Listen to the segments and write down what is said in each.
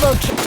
Double kill.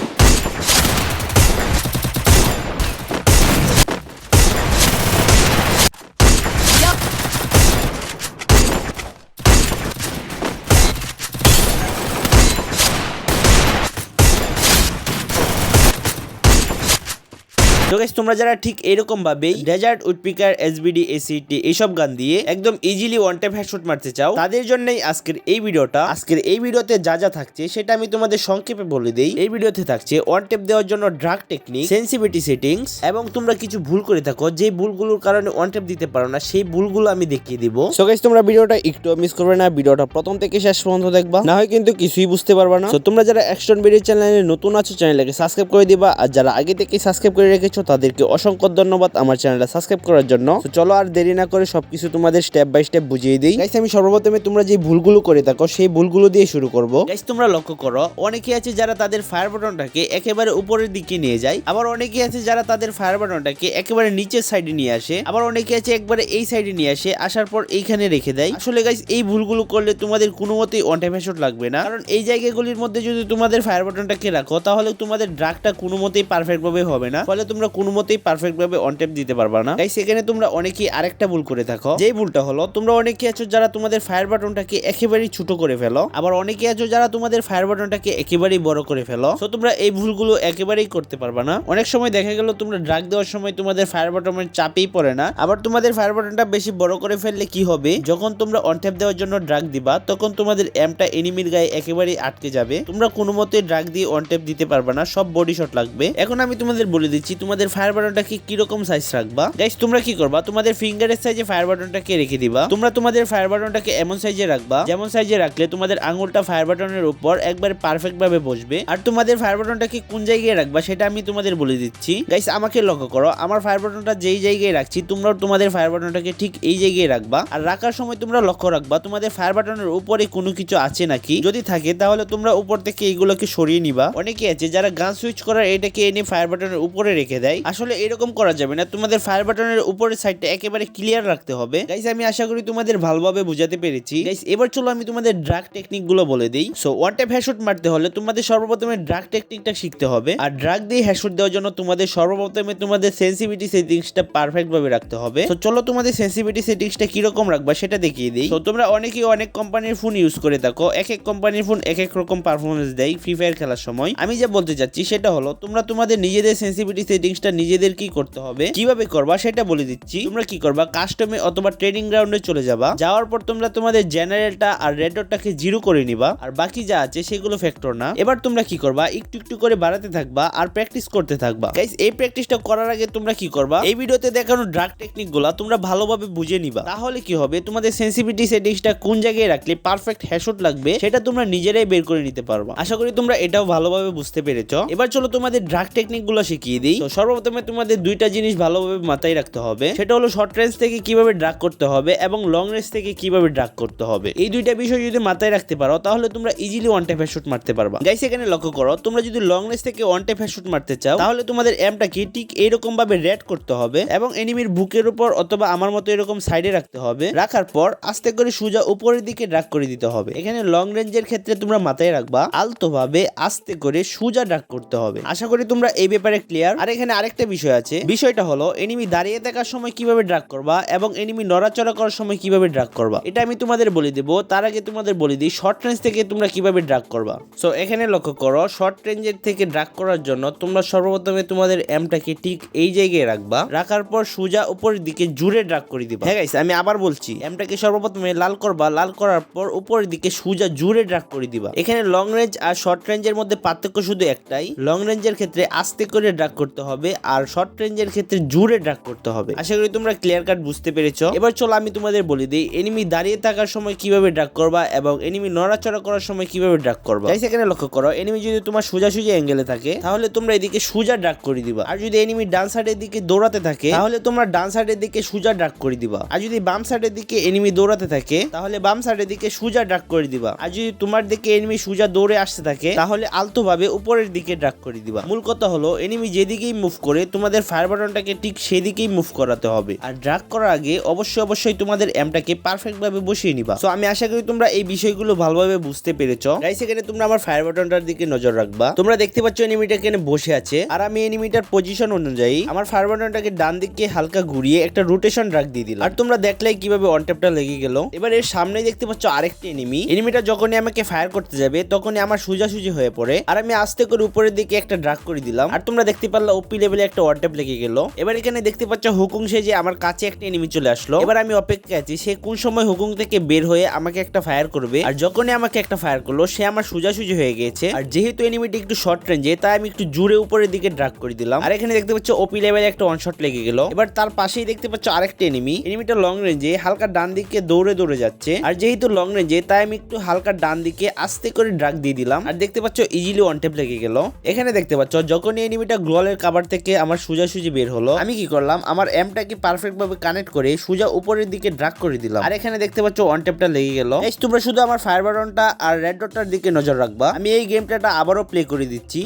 তো guys তোমরা যারা ঠিক এরকম ভাবে ডেজার্ট উডপিকার এসবিডি এসিটি এইসব গান দিয়ে একদম ইজিলি ওয়ান ট্যাপ হেডশট মারতে চাও, তাদের জন্যই আজকের এই ভিডিওটা। আজকের এই ভিডিওতে যা যা থাকছে সেটা আমি তোমাদের সংক্ষেপে বলে দেই। এই ভিডিওতে থাকছে ওয়ান ট্যাপ দেওয়ার জন্য ড্রাগ টেকনিক, সেন্সিটিভিটি সেটিংস, এবং তোমরা কিছু ভুল করে থাকো যে ভুলগুলোর কারণে ওয়ান ট্যাপ দিতে পারো না, সেই ভুলগুলো আমি দেখিয়ে দিব। সো গাইস তোমরা ভিডিওটা একটু মিস করবে না, ভিডিওটা প্রথম থেকে শেষ পর্যন্ত দেখবা, না হয় কিন্তু কিছুই বুঝতে পারবা না। তো তোমরা যারা অ্যাকশন ভিডিও চ্যানেলে নতুন আছো চ্যানেলটাকে সাবস্ক্রাইব করে দিবা, আর যারা আগে থেকে সাবস্ক্রাইব করে রেখেছো তাদেরকে অসংখ্য ধন্যবাদ আমার চ্যানেলটা সাবস্ক্রাইব করার জন্য। তো চলো আর দেরি না করে সবকিছু তোমাদের স্টেপ বাই স্টেপ বুঝিয়ে দিই। গাইস আমি সর্বপ্রথমে তোমরা যে ভুলগুলো করে থাকো সেই ভুলগুলো দিয়ে শুরু করব। গাইস তোমরা লক্ষ্য করো, অনেকে আছে যারা তাদের ফায়ার বাটনটাকে একেবারে উপরের দিকে নিয়ে যায়, আবার অনেকে আছে যারা তাদের ফায়ার বাটনটাকে একেবারে নিচের সাইডে নিয়ে আসে, আবার অনেকে আছে একবারে এই সাইডে নিয়ে আসে, আসার পর এইখানে রেখে দেয়। আসলে গাইস এই ভুলগুলো করলে তোমাদের কোনো মতেই ওয়ান ট্যাপ হেডশট লাগবে না, কারণ এই জায়গাগুলির মধ্যে যদি তোমাদের ফায়ার বাটনটাকে রাখো তাহলে তোমাদের ড্রাগটা কোনো মতেই পারফেক্ট ভাবে হবে না, ফলে তোমরা কোনো মতেই পারফেক্ট ভাবে ওয়ান ট্যাপ দিতে পারবা না। গাইস এখানে তোমরা অনেকেই আরেকটা ভুল করে থাকো, যেই ভুলটা হলো তোমরা অনেকে আছো যারা তোমাদের ফায়ার বাটনটাকে একেবারেই ছোট করে ফেলো, আবার অনেকে আছো যারা তোমাদের ফায়ার বাটনটাকে একেবারেই বড় করে ফেলো। তো তোমরা এই ভুলগুলো একেবারেই করতে পারবা না। অনেক সময় দেখা গেল তোমরা ড্রাগ দেওয়ার সময় তোমাদের ফায়ার বাটনের চাপেই পড়ে না, আবার তোমাদের ফায়ার বাটনটা বেশি বড় করে ফেললে কি হবে, যখন তোমরা অন ট্যাপ দেওয়ার জন্য ড্রাগ দিবা তখন তোমাদের এমটা এনিমির গায়ে একেবারেই আটকে যাবে, তোমরা কোনো মতে ড্রাগ দিয়ে অন ট্যাপ দিতে পারবা না, সব বডি শট লাগবে। এখন আমি তোমাদের বলে দিচ্ছি তোমাদের ফায়ার বাটনটাকে কিরকম সাইজ রাখবা। গাইস তোমরা কি করবা, তোমাদের ফিঙ্গারের সাইজে ফায়ার বাটনটাকে রেখে দিবা। তোমরা তোমাদের ফায়ার বাটনটাকে এমন সাইজে রাখবা যেমন সাইজে রাখলে তোমাদের আঙুলটা ফায়ার বাটনের উপর একবারে পারফেক্ট ভাবে বসবে। আর তোমাদের ফায়ার বাটনটাকে কোন জায়গায় রাখবা সেটা আমি তোমাদের বলে দিচ্ছি। গাইস আমাকে লক্ষ্য করো, আমার ফায়ার বাটনটা যেই জায়গায় রাখছি তোমরাও তোমাদের ফায়ার বাটনটাকে ঠিক এই জায়গায় রাখবা। আর রাখার সময় তোমরা লক্ষ্য রাখবা তোমাদের ফায়ার বাটনের উপরে কোনো কিছু আছে নাকি, যদি থাকে তাহলে তোমরা উপর থেকে এইগুলোকে সরিয়ে নিবা। অনেকে আছে যারা গান সুইচ করার এটাকে এনে ফায়ার বাটনের উপরে রেখে দেয়, আসলে এরকম করা যাবে না, তোমাদের ফায়ার বাটনের উপরের সাইডটা একেবারে ক্লিয়ার রাখতে হবে। গাইস আমি আশা করি তোমাদের ভালোভাবে বুঝাতে পেরেছি। গাইস এবার চলো আমি তোমাদের ড্রাগ টেকনিক গুলো বলে দেই। সো ওয়ান ট্যাপ হেডশট মারতে হলে তোমাদের সর্বপ্রথমে ড্রাগ টেকনিকটা শিখতে হবে, আর ড্রাগ দিয়ে হেডশট দেওয়ার জন্য তোমাদের সর্বপ্রথমে তোমাদের সেন্সিটিভিটি সেটিংসটা পারফেক্ট ভাবে রাখতে হবে। তো চলো তোমাদের সেন্সিটিভিটি সেটিংসটা কিরকম রাখবা সেটা দেখিয়ে দিই। তো তোমরা অনেকেই অনেক কোম্পানির ফোন ইউজ করে থাকো, এক এক কোম্পানির ফোন এক এক রকম পারফরমেন্স দেয় ফ্রি ফায়ার খেলার সময়। আমি যা বলতে চাচ্ছি সেটা হলো তোমরা তোমাদের নিজেদের সেন্সিটিভিটি সেটিংসটা নিজেদের কি করতে হবে, কিভাবে করবা সেটা বলে দিচ্ছি। তোমরা কি করবা, কাস্টমে অথবা ট্রেনিং গ্রাউন্ডে চলে যাবা, যাওয়ার পর তোমরা তোমাদের জেনারেলটা আর রেড ডটটাকে জিরো করে নিবা, আর বাকি যা আছে সেগুলো ফ্যাক্টর না। এবার তোমরা কি করবা, একটু একটু করে বাড়াতে থাকবা আর প্র্যাকটিস করতে থাকবা। গাইস এই প্র্যাকটিসটা করার আগে তোমরা কি করবা, এই ভিডিওতে দেখানো ড্রাগ টেকনিক গুলা তোমরা ভালোভাবে বুঝে নিবা, তাহলে কি হবে তোমাদের সেন্সিটিভিটি সেটিংসটা কোন জায়গায় রাখলে পারফেক্ট হেডশট লাগবে সেটা তোমরা নিজেরাই বের করে নিতে পারবা। আশা করি তোমরা এটাও ভালোভাবে বুঝতে পেরেছো। এবার চলো তোমাদের ড্রাগ টেকনিক গুলো শিখিয়ে দিই। তো সর্বপ্রথমে তোমাদের দুইটা জিনিস ভালোভাবে মাথায় রাখতে হবে, সেটা হলো শর্ট রেঞ্জ থেকে কিভাবে ড্রাগ করতে হবে এবং লং রেঞ্জ থেকে কিভাবে ড্রাগ করতে হবে। এই দুইটা বিষয় যদি মাথায় রাখতে পারো তাহলে তোমরা ইজিলি ওয়ান ট্যাপ হেডশট মারতে পারবা। গাইস এখানে লক্ষ্য করো, তোমরা যদি লং রেঞ্জ থেকে ওয়ান ট্যাপ হেডশট মারতে চাও তাহলে তোমাদের এমটাকে ঠিক এইরকম ভাবে রেড করতে হবে এবং এনিমির বুকের উপর অথবা আমার মতো এরকম সাইডে রাখতে হবে। রাখার পর আস্তে করে সোজা উপরের দিকে ড্রাগ করে দিতে হবে। এখানে লং রেঞ্জের ক্ষেত্রে তোমরা মাথায় রাখবা আলতো ভাবে আস্তে করে সোজা ড্রাগ করতে হবে। আশা করি তোমরা এই ব্যাপারে ক্লিয়ার। আর এখানে আরেকটা বিষয় আছে, বিষয়টা হলো এনিমি দাঁড়িয়ে থাকার সময় কিভাবে ড্রাগ করবা এবং এনিমি নড়াচড়া করার সময় কিভাবে ড্রাগ করবা, এটা আমি তোমাদের বলে দেব। তার আগে তোমাদের বলে দিই শর্ট রেঞ্জ থেকে তোমরা কিভাবে ড্রাগ করবা। সো এখানে লক্ষ্য করো, শর্ট রেঞ্জের থেকে ড্রাগ করার জন্য তোমরা সর্বপ্রথমে তোমাদের এমটাকে ঠিক এই জায়গায় রাখবা, রাখার পর সোজা উপরের দিকে জুড়ে ড্রাগ করে দিবা। হ্যাঁ গাইস আমি আবার বলছি, এমটাকে সর্বপ্রথমে লাল করবা, লাল করার পর উপরের দিকে সোজা জুড়ে ড্রাগ করে দিবা। এখানে লং রেঞ্জ আর শর্ট রেঞ্জের মধ্যে পার্থক্য শুধু একটাই, লং রেঞ্জের ক্ষেত্রে আস্তে করে ড্রাগ করতে হবে আর শর্ট রেঞ্জের ক্ষেত্রে জুড়ে ড্রাগ করতে হবে। আশা করি তোমরা ক্লিয়ার কাট বুঝতে পেরেছো। এবার চলো আমি তোমাদের বলে দিই এনিমি দাঁড়িয়ে থাকার সময় কিভাবে ড্রাগ করবা এবং এনিমি নড়াচড়া করার সময় কিভাবে ড্রাগ করবা। গাইস এখানে লক্ষ্য করো, এনিমি যদি তোমার সোজা সোজা অ্যাঙ্গেলে থাকে তাহলে তোমরা এদিকে সোজা ড্রাগ করে দিবা, আর যদি এনিমি ডান সাইডের দিকে দৌড়াতে থাকে তাহলে তোমরা ডান সাইডের দিকে সোজা ড্রাগ করে দিবা, আর যদি বাম সাইডের দিকে এনিমি দৌড়াতে থাকে তাহলে বাম সাইডের দিকে সোজা ড্রাগ করে দিবা, আর যদি তোমার দিকে এনিমি সোজা দৌড়ে আসতে থাকে তাহলে আলতো ভাবে উপরের দিকে ড্রাগ করে দিবা। মূল কথা হলো এনিমি যেদিকেই মুভ করে তোমাদের ফায়ার বাটনটাকে ঠিক সেদিকেই মুভ করাতে হবে। আর ড্রাগ করার আগে অবশ্যই তোমাদের এমটাকে পারফেক্ট ভাবে বসিয়ে নিবা। সো আমি আশা করি তোমরা এই বিষয়গুলো ভালোভাবে বুঝতে পেরেছো। গাইস এখানে তোমরা আমার ফায়ার বাটনটার দিকে নজর রাখবা। তোমরা দেখতে পাচ্ছ এনিমিটা এখানে বসে আছে, আর আমি এনিমিটার পজিশন অনুযায়ী আমার ফায়ার বাটনটাকে ডান দিকে হালকা ঘুরিয়ে একটা রোটেশন ড্রাগ দিয়ে দিলাম। আর তোমরা দেখলেই কিভাবে অন ট্যাপটা লেগে গেল। এবার এর সামনেই দেখতে পাচ্ছ আরেকটা এনিমিটা যখনই আমাকে ফায়ার করতে যাবে তখনই আমার সোজাসুজি হয়ে পড়ে, আর আমি আস্তে করে উপরের দিকে একটা ড্রাগ করে দিলাম। আর তোমরা দেখতে পারলা ওপি লেভেলে একটা ওয়ান ট্যাপ লেগে গেল। এবার এখানে দেখতে পাচ্ছ হুকুং সে যে আমার কাছে একটা এনিমি চলে আসলো। এবার আমি অপেক্ষায় আছি সে কোন সময় হুকুং থেকে বের হয়ে আমাকে একটা ফায়ার করবে। আর যখনই আমাকে একটা ফায়ার করলো সে আমার সোজাসুজি হয়ে গেছে। আর যেহেতু এনিমিটি একটু শর্ট রেঞ্জে তাই আমি একটু জোরে উপরের দিকে ড্রাগ করে দিলাম। আর এখানে দেখতে পাচ্ছ ওপি লেভেলে একটা ওয়ান শট লেগে গেল। এবার তার পাশেই দেখতে পাচ্ছ আরেকটা এনিমিটা লং রেঞ্জে হালকা ডান দিকে দৌড়ে যাচ্ছে। আর যেহেতু লং রেঞ্জে তাই আমি একটু হালকা ডান দিকে আস্তে করে ড্রাগ দিয়ে দিলাম। আর দেখতে পাচ্ছ ইজিলি ওয়ান ট্যাপ লেগে গেল। এখানে দেখতে পাচ্ছ যখনই এনিমিটা গ্লোয়ালের কভার থেকে আমার সোজাসুজি বের হলো আমি কি করলাম আমার এমটাকে পারফেক্ট ভাবে কানেক্ট করে সোজা উপরের দিকে ড্রাগ করে দিলাম। আর এখানে দেখতে পাচ্ছ ওয়ান ট্যাপটা লেগে গেল। তোমরা শুধু আমার ফায়ার বাটনটা আর রেড ডটটার দিকে নজর রাখবা। আমি এই গেমটা আবারও প্লে করে দিচ্ছি।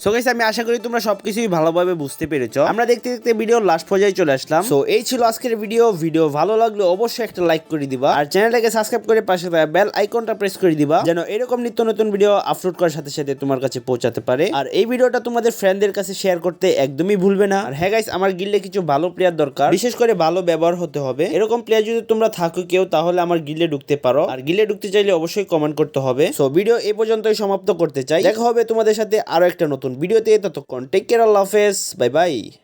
সো গাইস আমি আশা করি তোমরা সবকিছুই ভালোভাবে বুঝতে পেরেছো। আমরা দেখতে দেখতে ভিডিওর লাস্ট পর্যায়ে চলে আসলাম। সো এই ছিল আজকের ভিডিও ভালো লাগলে অবশ্যই একটা লাইক করে দিবা, আর চ্যানেলটাকে সাবস্ক্রাইব করে পাশে থাকা বেল আইকনটা প্রেস করে দিবা যেন এরকম নিত্য নতুন ভিডিও আপলোড করার সাথে সাথে তোমার কাছে পৌঁছাতে পারে। আর এই ভিডিওটা তোমাদের ফ্রেন্ডদের কাছে শেয়ার করতে একদমই ভুলবে না। আর হ্যাঁ গাইস আমার গিল্ডে কিছু ভালো প্লেয়ার দরকার, বিশেষ করে ভালো ব্যবহার হতে হবে। এরকম প্লেয়ার যদি তোমরা থাকো কেউ তাহলে আমার গিল্ডে ঢুকতে পারো। আর গিল্ডে ঢুকতে চাইলে অবশ্যই কমেন্ট করতে হবে। সো ভিডিও এই পর্যন্তই সমাপ্ত করতে চাই। দেখা হবে তোমাদের সাথে আরো একটা নতুন ভিডিওতে। ততক্ষণ টেক কেয়ার, আল্লাহ হাফেজ, বাই বাই।